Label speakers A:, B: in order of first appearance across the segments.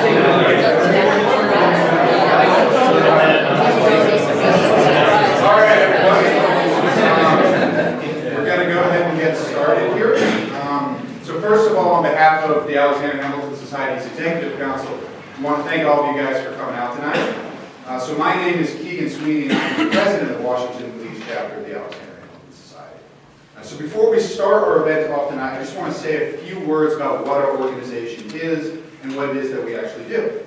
A: We're going to go ahead and get started here. So first of all, on behalf of the Alexander Hamilton Society's Executive Council, I want to thank all of you guys for coming out tonight. So my name is Keegan Sweeney, and I'm the president of Washington Lee's chapter of the Alexander Hamilton Society. So before we start our event off tonight, I just want to say a few words about what our organization is and what it is that we actually do.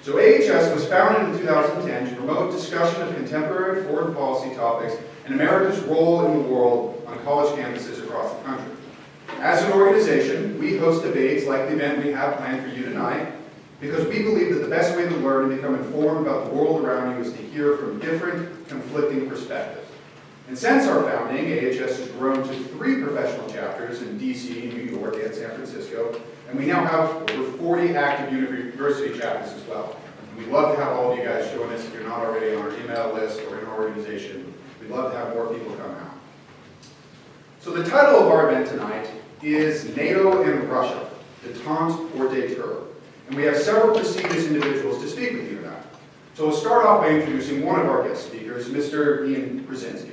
A: So AHS was founded in 2010 to promote discussion of contemporary foreign policy topics and America's role in the world on college campuses across the country. As an organization, we host debates like the event we have planned for you tonight because we believe that the best way to learn and become informed about the world around you is to hear from different, conflicting perspectives. And since our founding, AHS has grown to 3 professional chapters in DC, New York, and San Francisco, and we now have over 40 active university chapters as well. And we'd love to have all of you guys join us if you're not already on our email list or in our organization. We'd love to have more people come out. So the title of our event tonight is NATO and Russia, Détente or Détour. And we have several prestigious individuals to speak with you tonight. So we'll start off by introducing one of our guest speakers, Mr. Ian Brzezinski.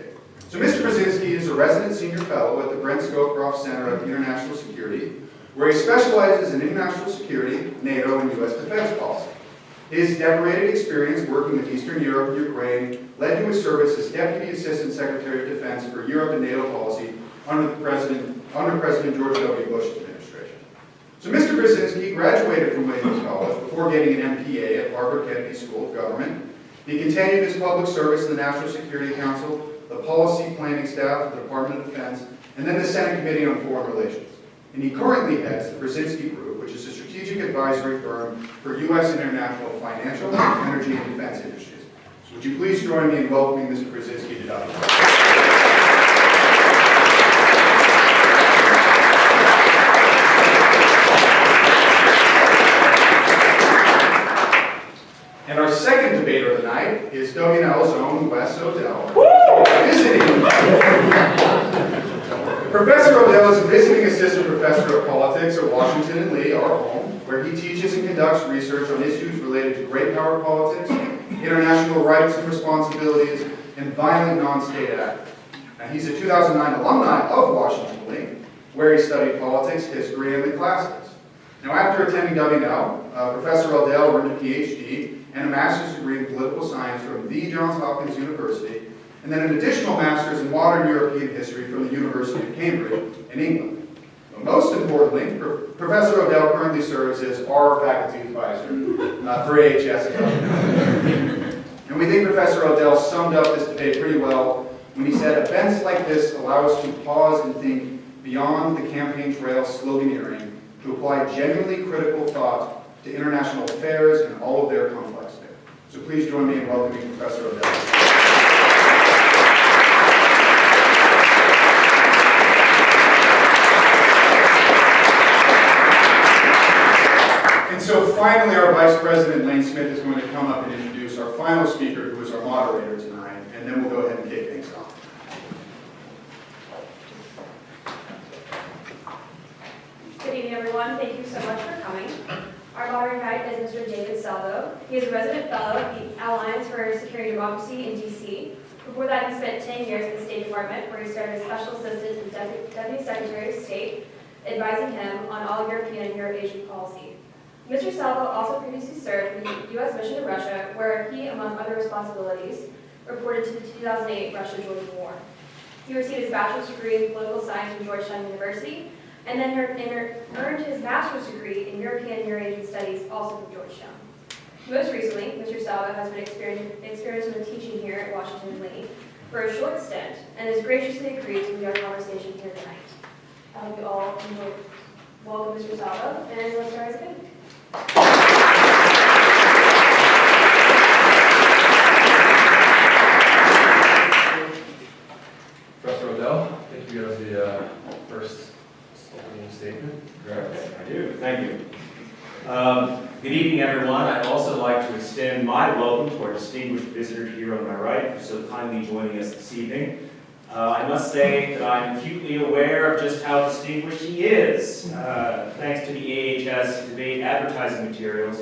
A: So Mr. Brzezinski is a resident senior fellow at the Brent Scowcroft Center of International Security, where he specializes in international security, NATO, and U.S. defense policy. His decorated experience working with Eastern Europe and Ukraine led to his service as Deputy Assistant Secretary of Defense for Europe and NATO policy under President George W. Bush's administration. So Mr. Brzezinski graduated from Williams College before getting an MPA at Harvard Kennedy School of Government. He continued his public service in the National Security Council, the Policy Planning Staff of the Department of Defense, and then the Senate Committee on Foreign Relations. And he currently heads the Brzezinski Group, which is a strategic advisory firm for U.S. and international financial, energy, and defense industries. So would you please join me in welcoming Mr. Brzezinski to WTF. And our second debater of the night is WNL's own Wes Odell. Visiting. Professor Odell is a visiting assistant professor of politics at Washington and Lee, our home, where he teaches and conducts research on issues related to great power politics, international rights and responsibilities, and violent non-state actors. And he's a 2009 alumni of Washington and Lee, where he studied politics, history, and the classics. Now, after attending WNL, Professor Odell earned a PhD and a master's degree in political science from the Johns Hopkins University, and then an additional master's in modern European history from the University of Cambridge in England. But most importantly, Professor Odell currently serves as our faculty advisor for AHS at WNL. And we think Professor Odell summed up this debate pretty well when he said, events like this allow us to pause and think beyond the campaign trail sloganeering to apply genuinely critical thought to international affairs and all of their complexity. So please join me in welcoming Professor Odell. And so finally, our Vice President, Lane Smith, is going to come up and introduce our final speaker, who is our moderator tonight, and then we'll go ahead and kick things off.
B: Good evening, everyone. Thank you so much for coming. Our moderator tonight is Mr. David Salvo. He is a resident fellow at the Alliance for Security and Democracy in D.C. Before that, he spent 10 years in the State Department, where he served as Special Assistant to the Deputy Secretary of State, advising him on all European and Euro-Asian policy. Mr. Salvo also previously served in the U.S. mission to Russia, where he, among other responsibilities, reported to the 2008 Russia-Georgia War. He received his bachelor's degree in political science from Georgetown University, and then earned his master's degree in European and Euro-Asian Studies, also from Georgetown. Most recently, Mr. Salvo has been experienced with teaching here at Washington and Lee for a short stint, and has graciously agreed to lead our conversation here tonight. I hope you all enjoy. Welcome, Mr. Salvo, and let's start as a good.
C: Professor Odell, I think you have the first opening statement.
D: I do, thank you. Good evening, everyone. I'd also like to extend my welcome to our distinguished visitor here on my right, for so kindly joining us this evening. I must say that I'm acutely aware of just how distinguished he is. Thanks to the AHS debate advertising materials,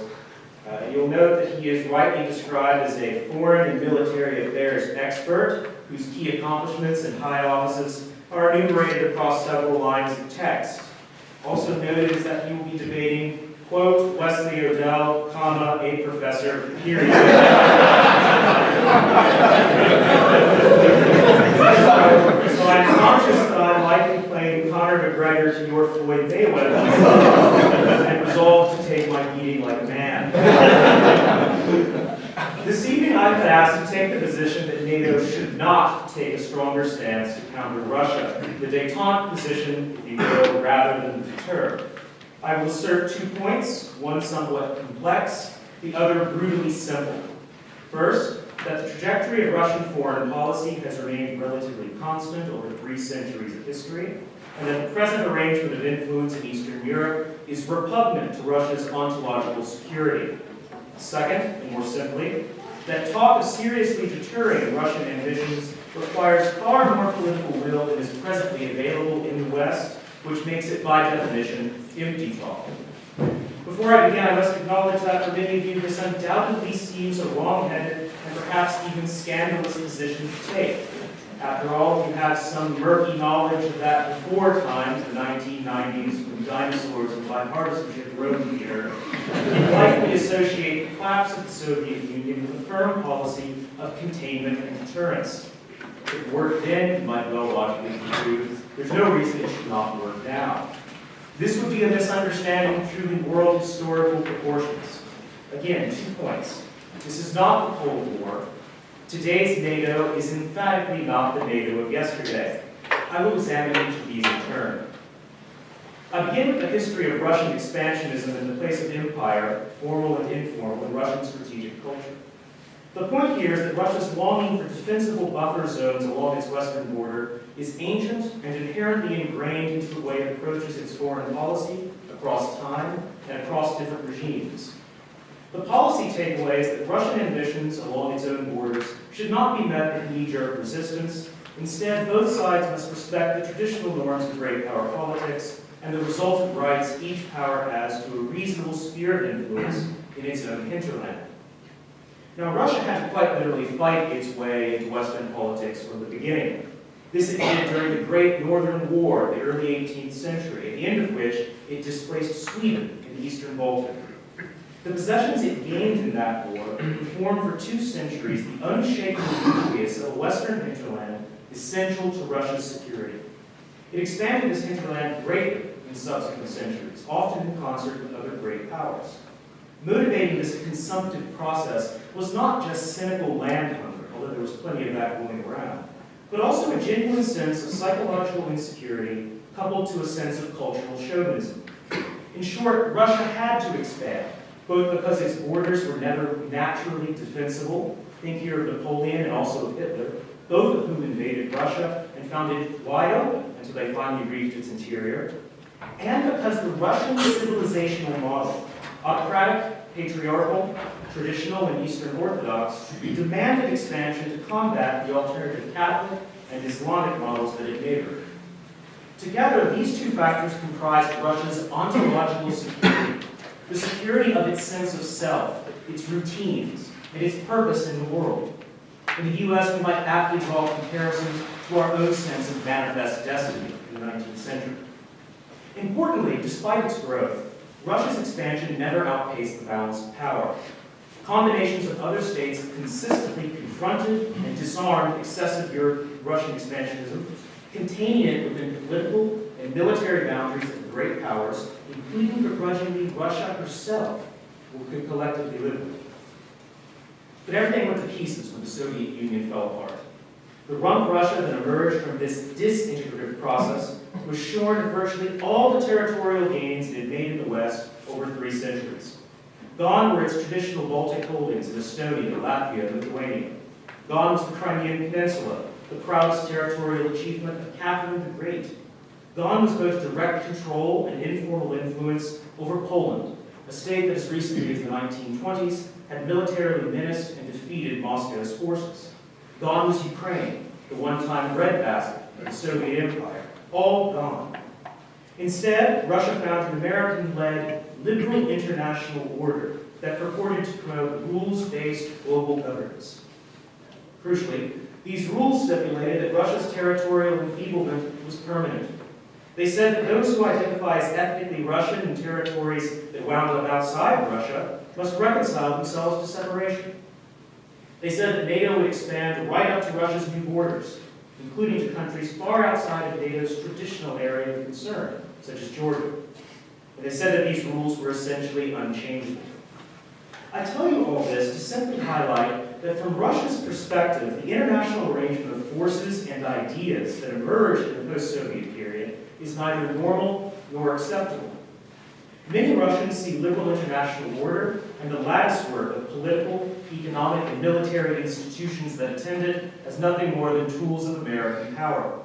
D: You'll note that he is rightly described as a foreign and military affairs expert whose key accomplishments and high offices are enumerated across several lines of text. Also noted is that he will be debating, quote, Wesley Odell, comma, a professor, period. So I'm conscious that I'm likely playing Conor McGregor to your Floyd Mayweather and resolved to take my beating like a man. This evening I've been asked to take the position that NATO should not take a stronger stance to counter Russia, the détente position, if you will, rather than the deter. I will assert 2 points, one somewhat complex, the other brutally simple. First, that the trajectory of Russian foreign policy has remained relatively constant over 3 centuries of history, and that the present arrangement of influence in Eastern Europe is repugnant to Russia's ontological security. Second, and more simply, that talk of seriously deterring Russian ambitions requires far more political will than is presently available in the West, which makes it by definition empty talk. Before I begin, I must acknowledge that for many of you this undoubtedly seems a wrong-headed and perhaps even scandalous position to take. After all, you have some murky knowledge of that before times, the 1990s, when dinosaurs and bipartisanship roamed the earth. You likely associate the collapse of the Soviet Union with a firm policy of containment and deterrence. If it worked then, you might well logically conclude there's no reason it should not work now. This would be a misunderstanding of truly world historical proportions. Again, 2 points. This is not the Cold War. Today's NATO is emphatically not the NATO of yesterday. I will examine each of these in turn. I begin with the history of Russian expansionism in the place of empire, formal and informal, in Russian strategic culture. The point here is that Russia's longing for defensible buffer zones along its western border is ancient and inherently ingrained into the way it approaches its foreign policy across time and across different regimes. The policy takeaway is that Russian ambitions along its own borders should not be met with knee-jerk resistance. Instead, both sides must respect the traditional norms of great power politics and the resultant rights each power has to a reasonable sphere of influence in its own hinterland. Now, Russia had to quite literally fight its way into Western politics from the beginning. This it did during the Great Northern War of the early 18th century, at the end of which it displaced Sweden in the Eastern Baltic. The possessions it gained in that war formed for 2 centuries the unshakable nucleus of a Western hinterland essential to Russia's security. It expanded this hinterland greatly in subsequent centuries, often in concert with other great powers. Motivating this consumptive process was not just cynical land hunger, although there was plenty of that going around, but also a genuine sense of psychological insecurity coupled to a sense of cultural chauvinism. In short, Russia had to expand, both because its borders were never naturally defensible, think here of Napoleon and also of Hitler, both of whom invaded Russia and found it wide open until they finally reached its interior, and because the Russian civilizational model, autocratic, patriarchal, traditional, and Eastern Orthodox, demanded expansion to combat the alternative Catholic and Islamic models that it neighbored. Together, these 2 factors comprised Russia's ontological security, the security of its sense of self, its routines, and its purpose in the world. In the U.S., we might aptly draw comparisons to our own sense of manifest destiny in the 19th century. Importantly, despite its growth, Russia's expansion never outpaced the balance of power. Combinations of other states consistently confronted and disarmed excessive Russian expansionism, containing it within political and military boundaries of great powers, including begrudgingly Russia herself, could collectively live with. But everything went to pieces when the Soviet Union fell apart. The rump Russia that emerged from this disintegrative process was shorn of virtually all the territorial gains it had made in the West over 3 centuries. Gone were its traditional Baltic holdings in Estonia, Latvia, and Lithuania. Gone was the Crimean Peninsula, the proudest territorial achievement of Catherine the Great. Gone was both direct control and informal influence over Poland, a state that as recently as the 1920s had militarily menaced and defeated Moscow's forces. Gone was Ukraine, the one-time breadbasket of the Soviet Empire. All gone. Instead, Russia found an American-led liberal international order that purported to promote rules-based global governance. Crucially, these rules stipulated that Russia's territorial enfeeblement was permanent. They said that those who identify as ethnically Russian in territories that wound up outside Russia must reconcile themselves to separation. They said that NATO would expand right up to Russia's new borders, including to countries far outside of NATO's traditional area of concern, such as Georgia. And they said that these rules were essentially unchangeable. I tell you all this to simply highlight that from Russia's perspective, the international arrangement of forces and ideas that emerged in the post-Soviet period is neither normal nor acceptable. Many Russians see liberal international order and the latticework of political, economic, and military institutions that attend it as nothing more than tools of American power.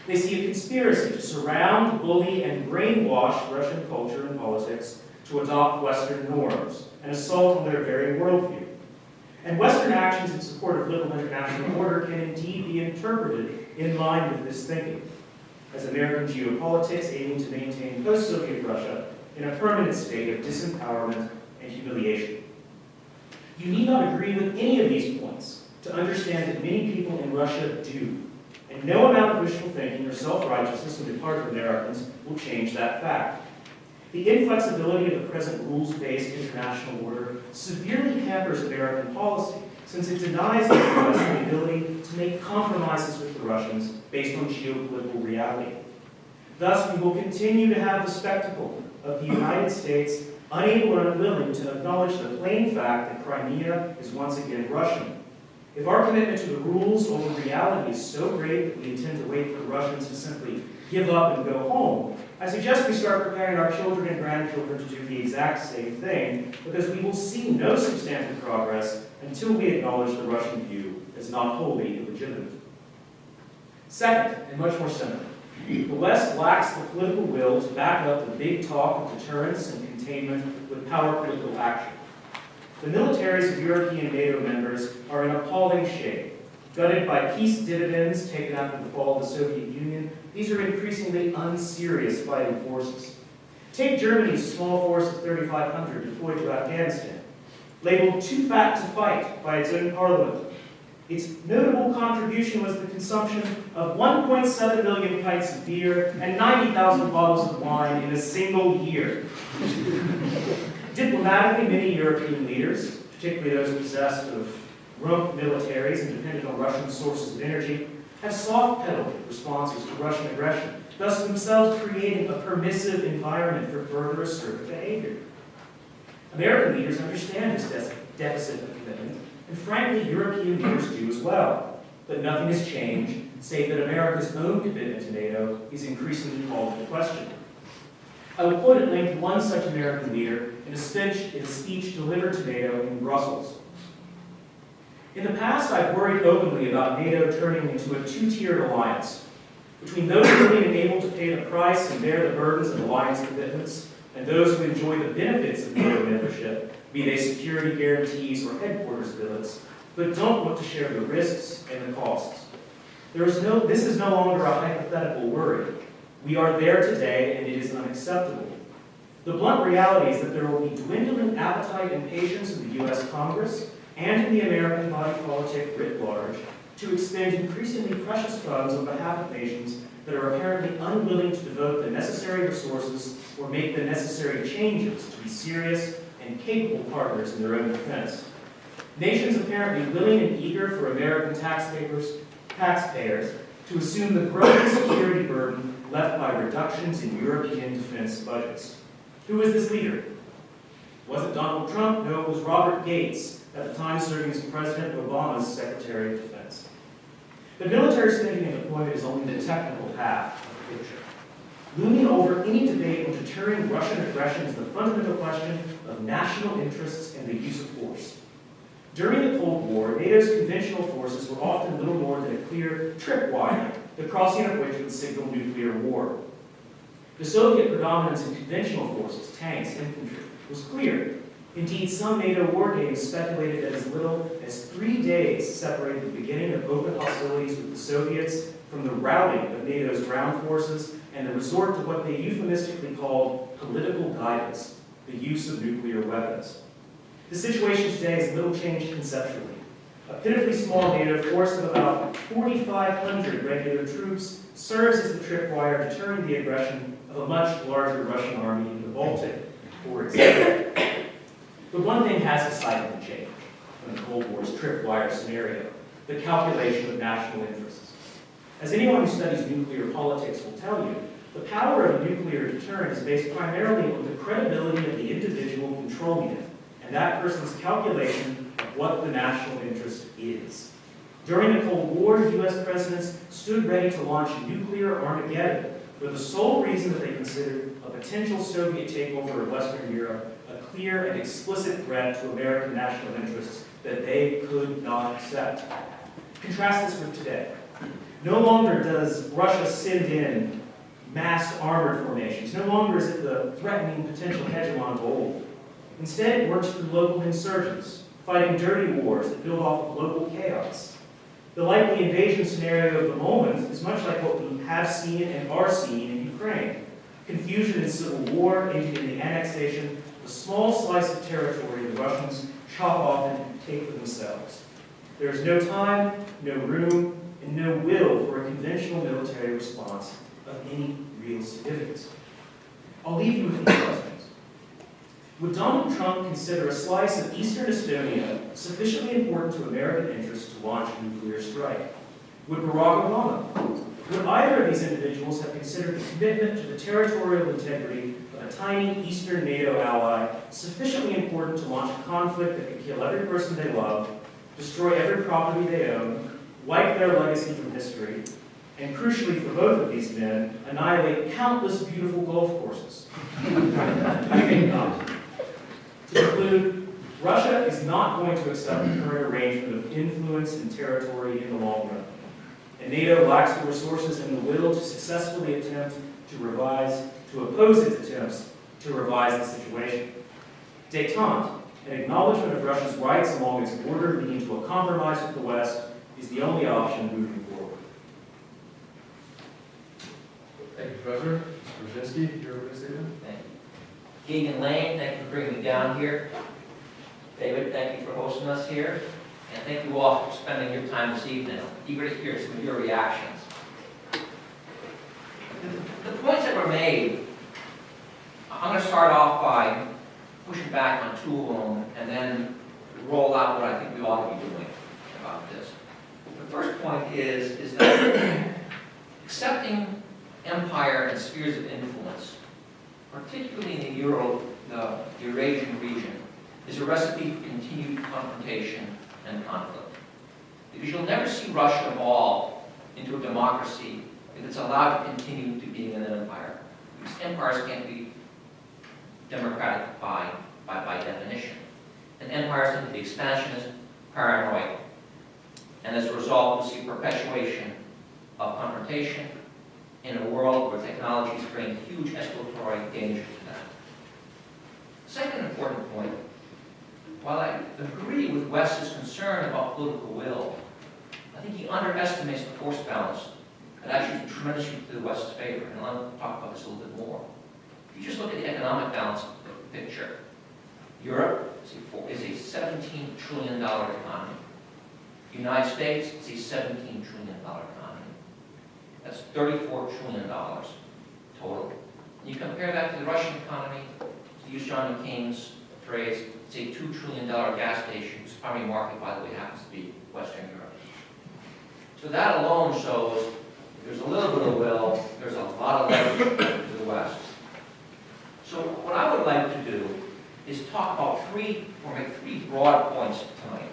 D: They see a conspiracy to surround, bully, and brainwash Russian culture and politics to adopt Western norms and assault on their very worldview. And Western actions in support of liberal international order can indeed be interpreted in line with this thinking, as American geopolitics aiming to maintain post-Soviet Russia in a permanent state of disempowerment and humiliation. You need not agree with any of these points to understand that many people in Russia do, and no amount of wishful thinking or self-righteousness on the part of Americans will change that fact. The inflexibility of the present rules-based international order severely hampers American policy, since it denies the U.S. the ability to make compromises with the Russians based on geopolitical reality. Thus, we will continue to have the spectacle of the United States unable or unwilling to acknowledge the plain fact that Crimea is once again Russian. If our commitment to the rules over reality is so great that we intend to wait for the Russians to simply give up and go home, I suggest we start preparing our children and grandchildren to do the exact same thing, because we will see no substantive progress until we acknowledge the Russian view as not wholly illegitimate. Second, and much more simple, the West lacks the political will to back up the big talk of deterrence and containment with power political action. The militaries of European NATO members are in appalling shape. Gutted by peace dividends taken after the fall of the Soviet Union, these are increasingly unserious fighting forces. Take Germany's small force of 3,500 deployed to Afghanistan, labeled too fat to fight by its own parliament. Its notable contribution was the consumption of 1.7 million pints of beer and 90,000 bottles of wine in a single year. Diplomatically, many European leaders, particularly those possessed of rump militaries and dependent on Russian sources of energy, have soft-pedaled responses to Russian aggression, thus themselves creating a permissive environment for further assertive behavior. American leaders understand this deficit of commitment, and frankly, European leaders do as well. But nothing has changed, save that America's own commitment to NATO is increasingly called into question. I will quote at length one such American leader in a speech delivered to NATO in Brussels. In the past, I've worried openly about NATO turning into a two-tiered alliance between those willing and able to pay the price and bear the burdens of alliance commitments, and those who enjoy the benefits of NATO membership, be they security guarantees or headquarters billets, but don't want to share the risks and the costs. This is no longer a hypothetical worry. We are there today, and it is unacceptable. The blunt reality is that there will be dwindling appetite and patience in the U.S. Congress and in the American body politic writ large to expend increasingly precious funds on behalf of nations that are apparently unwilling to devote the necessary resources or make the necessary changes to be serious and capable partners in their own defense. Nations apparently willing and eager for American taxpayers to assume the growing security burden left by reductions in European defense budgets. Who was this leader? Was it Donald Trump? No, it was Robert Gates, at the time serving as President Obama's Secretary of Defense. But military spending and deployment is only the technical half of the picture. Looming over any debate on deterring Russian aggression is the fundamental question of national interests and the use of force. During the Cold War, NATO's conventional forces were often little more than a clear tripwire, the crossing of which would signal nuclear war. The Soviet predominance in conventional forces, tanks, infantry, was clear. Indeed, some NATO war games speculated that as little as 3 days separated the beginning of open hostilities with the Soviets from the routing of NATO's ground forces and the resort to what they euphemistically called political guidance, the use of nuclear weapons. The situation today is little changed conceptually. A pitifully small NATO force of about 4,500 regular troops serves as the tripwire deterring the aggression of a much larger Russian army in the Baltic, for example. But one thing has decidedly changed from the Cold War's tripwire scenario: the calculation of national interests. As anyone who studies nuclear politics will tell you, the power of a nuclear deterrent is based primarily on the credibility of the individual controlling it, and that person's calculation of what the national interest is. During the Cold War, U.S. presidents stood ready to launch nuclear Armageddon for the sole reason that they considered a potential Soviet takeover of Western Europe a clear and explicit threat to American national interests that they could not accept. Contrast this with today. No longer does Russia send in massed armored formations. No longer is it the threatening potential hegemon of old. Instead, it works through local insurgents, fighting dirty wars that build off of local chaos. The likely invasion scenario of the moment is much like what we have seen and are seeing in Ukraine. Confusion and civil war ending in the annexation of a small slice of territory the Russians chop off and take for themselves. There is no time, no room, and no will for a conventional military response of any real significance. I'll leave you with these questions. Would Donald Trump consider a slice of eastern Estonia sufficiently important to American interests to launch a nuclear strike? Would Barack Obama? Would either of these individuals have considered the commitment to the territorial integrity of a tiny eastern NATO ally sufficiently important to launch a conflict that could kill every person they love, destroy every property they own, wipe their legacy from history, and crucially for both of these men, annihilate countless beautiful golf courses? I think not. To conclude, Russia is not going to accept the current arrangement of influence and territory in the long run. And NATO lacks the resources and the will to successfully attempt to oppose its attempts to revise the situation. Détente, an acknowledgement of Russia's rights along its border leading to a compromise with the West, is the only option moving forward.
C: Thank you, Professor. Mr. Brzezinski, your opening statement.
E: Thank you. Keegan Lane, thank you for bringing me down here. David, thank you for hosting us here. And thank you all for spending your time this evening. Eager to hear some of your reactions. The points that were made, I'm going to start off by pushing back on two of them and then roll out what I think we ought to be doing about this. The first point is that accepting empire and spheres of influence, particularly in the Eurasian region, is a recipe for continued confrontation and conflict. Because you'll never see Russia evolve into a democracy if it's allowed to continue to being an empire. Because empires can't be democratic by definition. And empires tend to be expansionist, paranoid. And as a result, we'll see perpetuation of confrontation in a world where technologies bring huge escalatory danger to them. Second important point, while I agree with Wes's concern about political will, I think he underestimates the force balance that actually is tremendously to the West's favor. And I'll talk about this a little bit more. If you just look at the economic balance of the picture, Europe is a $17 trillion economy. The United States is a $17 trillion economy. That's $34 trillion total. And you compare that to the Russian economy, to use John McCain's phrase, it's a $2 trillion gas station whose primary market, by the way, happens to be Western Europe. So that alone shows if there's a little bit of will, there's a lot of leverage to the West. So what I would like to do is talk about make three broad points tonight.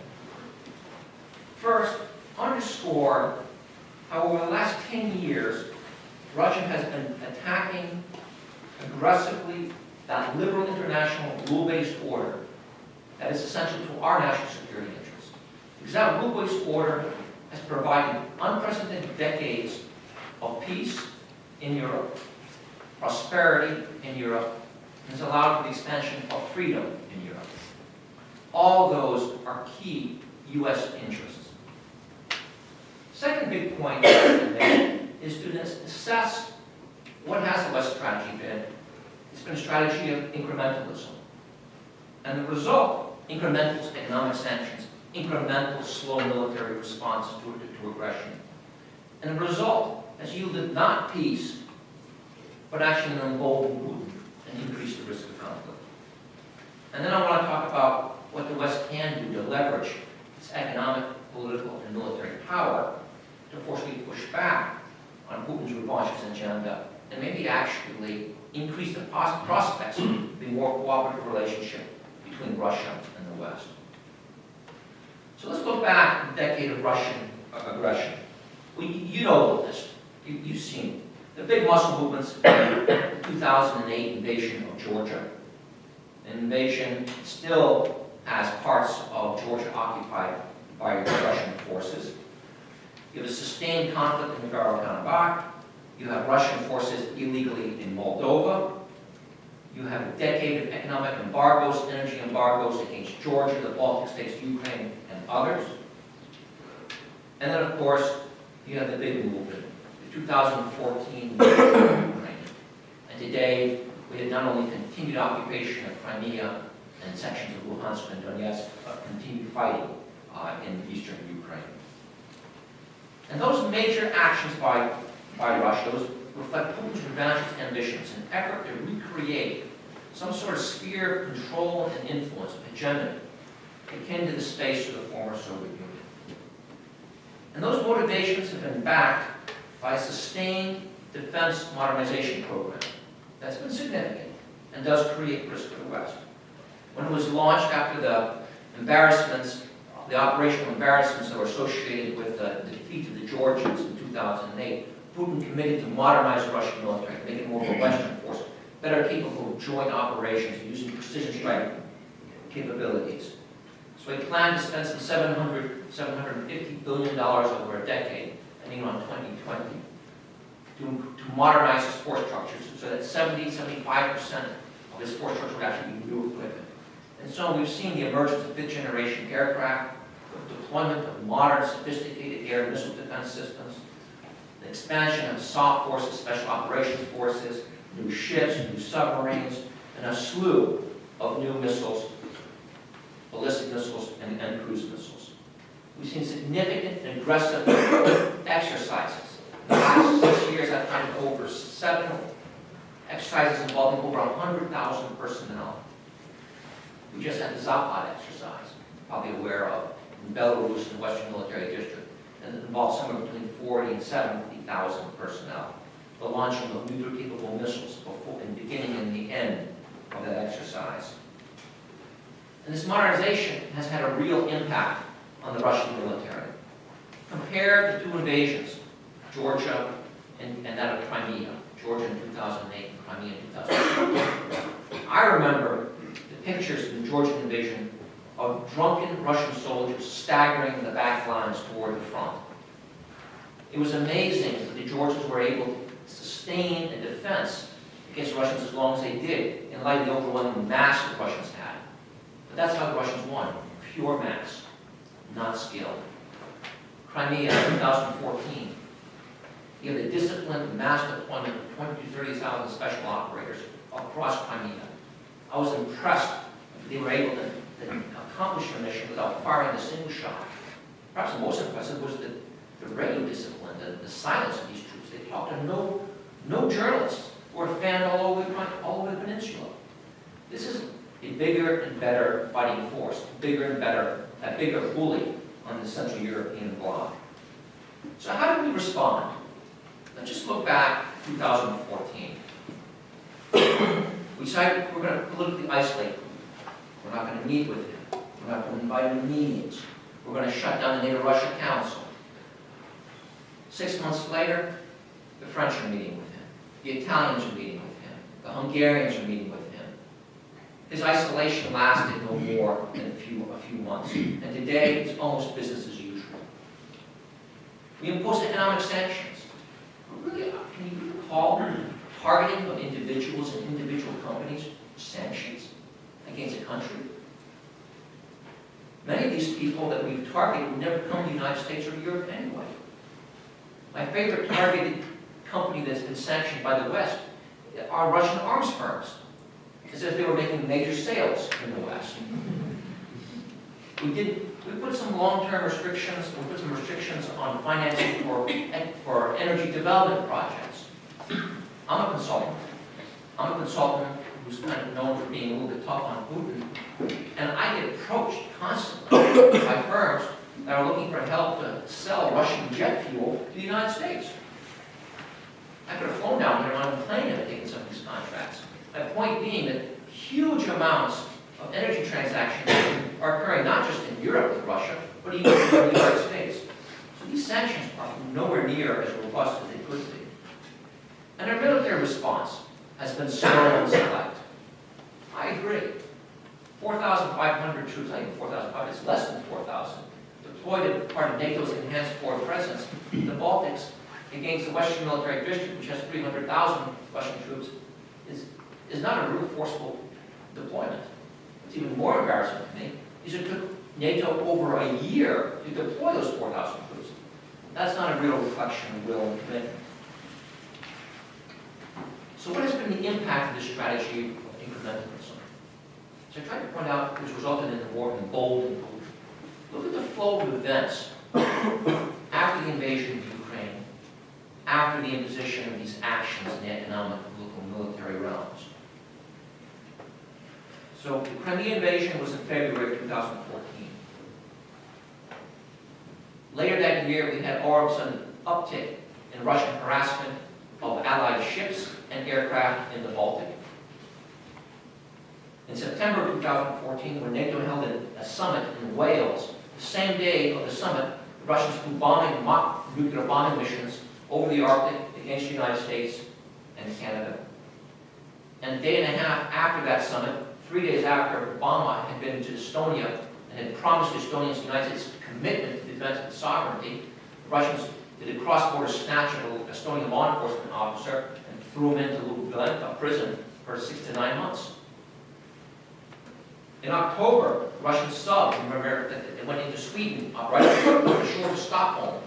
E: First, underscore how over the last 10 years, Russia has been attacking aggressively that liberal international rule-based order that is essential to our national security interests. Because that rule-based order has provided unprecedented decades of peace in Europe, prosperity in Europe, and has allowed for the expansion of freedom in Europe. All those are key U.S. interests. Second big point is to assess what has the West strategy been. It's been a strategy of incrementalism. And the result incremental economic sanctions, incremental slow military responses to aggression. And the result has yielded not peace, but actually an emboldened Putin and increased the risk of conflict. And then I want to talk about what the West can do to leverage its economic, political, and military power to forcefully push back on Putin's revanchist agenda and maybe actually increase the prospects of a more cooperative relationship between Russia and the West. So let's look back at the decade of Russian aggression. Well, you know this. You've seen it. The big muscle movements, the 2008 invasion of Georgia. An invasion still has parts of Georgia occupied by Russian forces. You have a sustained conflict in Nagorno-Karabakh. You have Russian forces illegally in Moldova. You have a decade of economic embargoes, energy embargoes against Georgia, the Baltic states, Ukraine, and others. And then, of course, you have the big movement, the 2014 invasion of Ukraine. And today, we have not only continued occupation of Crimea and sections of Luhansk and Donetsk, but continued fighting in eastern Ukraine. And those major actions by Russia, those reflect Putin's revanchist ambitions, an effort to recreate some sort of sphere of control and influence, of hegemony, akin to the space of the former Soviet Union. And those motivations have been backed by a sustained defense modernization program that's been significant and does create risk for the West. When it was launched after the embarrassments, the operational embarrassments that were associated with the defeat of the Georgians in 2008, Putin committed to modernize the Russian military, to make it more of a Western force, better capable of joint operations using precision strike capabilities. So he planned to spend some $750 billion over a decade, ending on 2020, to modernize his force structures so that 75% of his force structure would actually be new equipment. And so we've seen the emergence of fifth-generation aircraft, the deployment of modern, sophisticated air and missile defense systems, the expansion of soft forces, special operations forces, new ships, new submarines, and a slew of new missiles, ballistic missiles, and cruise missiles. We've seen significant and aggressive exercises. In the last 6 years, I've counted over 7 exercises involving over 100,000 personnel. We just had the Zapad exercise, probably aware of, in Belarus and the Western Military District, and it involved somewhere between 40 and 70,000 personnel. The launching of nuclear-capable missiles before, in the beginning and the end of that exercise. And this modernization has had a real impact on the Russian military. Compare the two invasions, Georgia and that of Crimea, Georgia in 2008 and Crimea in 2008. I remember the pictures in the Georgian invasion of drunken Russian soldiers staggering the back lines toward the front. It was amazing that the Georgians were able to sustain a defense against the Russians as long as they did, in light of the overwhelming mass that the Russians had. But that's how the Russians won, pure mass, not skill. Crimea in 2014, you have the disciplined mass deployment of 20,000 to 30,000 special operators across Crimea. I was impressed that they were able to accomplish their mission without firing a single shot. Perhaps the most impressive was the radio discipline, the silence of these troops. They talked to no journalists who were fanned all over the peninsula. This is a bigger and better fighting force, a bigger bully on the Central European bloc. So how did we respond? Let's just look back to 2014. We decided we're going to politically isolate him. We're not going to meet with him. We're not going to invite him to meetings. We're going to shut down the NATO-Russia Council. 6 months later, the French are meeting with him. The Italians are meeting with him. The Hungarians are meeting with him. His isolation lasted no more than a few months. And today, it's almost business as usual. We imposed economic sanctions. Really, can you call targeting of individuals and individual companies sanctions against a country? Many of these people that we've targeted would never come to the United States or Europe anyway. My favorite targeted company that's been sanctioned by the West are Russian arms firms, as if they were making major sales in the West. We put some long-term restrictions, we put some restrictions on financing for energy development projects. I'm a consultant. I'm a consultant who's kind of known for being a little bit tough on Putin. And I get approached constantly by firms that are looking for help to sell Russian jet fuel to the United States. I could have flown down here on a plane and taken some of these contracts. My point being that huge amounts of energy transactions are occurring not just in Europe with Russia, but even in the United States. So these sanctions are nowhere near as robust as they could be. And our military response has been slow and select. I agree. 4,500 troops, not even 4,500, it's less than 4,000, deployed as part of NATO's enhanced forward presence in the Baltics against the Western Military District, which has 300,000 Russian troops, is not a real forceful deployment. What's even more embarrassing to me is it took NATO over a year to deploy those 4,000 troops. That's not a real reflection of will and commitment. So what has been the impact of this strategy of incrementalism? So I tried to point out which resulted in the war in bold and blue. Look at the flow of events after the invasion of Ukraine, after the imposition of these actions in the economic, political, and military realms. So the Crimea invasion was in February of 2014. Later that year, we had all of a sudden an uptick in Russian harassment of Allied ships and aircraft in the Baltic. In September of 2014, when NATO held a summit in Wales, the same day of the summit, the Russians flew mock nuclear bombing missions over the Arctic against the United States and Canada. And a day and a half after that summit, 3 days after Obama had been to Estonia and had promised Estonians the United States' commitment to the defense of its sovereignty, the Russians did a cross-border snatch of an Estonian law enforcement officer and threw him into Lubyanka prison for 6 to 9 months. In October, the Russian sub, remember, that went into Sweden, right on the shores of Stockholm,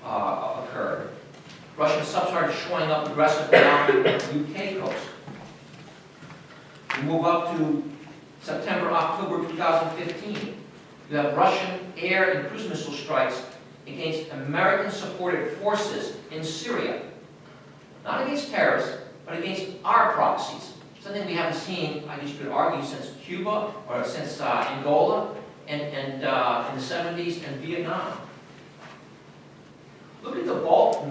E: occurred. Russian subs started showing up aggressively on the UK coast. We move up to September, October 2015. You have Russian air and cruise missile strikes against American-supported forces in Syria. Not against terrorists, but against our proxies. Something we haven't seen, I guess you could argue, since Cuba, or since Angola, and in the 70s, and Vietnam. Look at the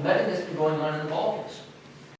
E: meddling that's been going on in the Balkans.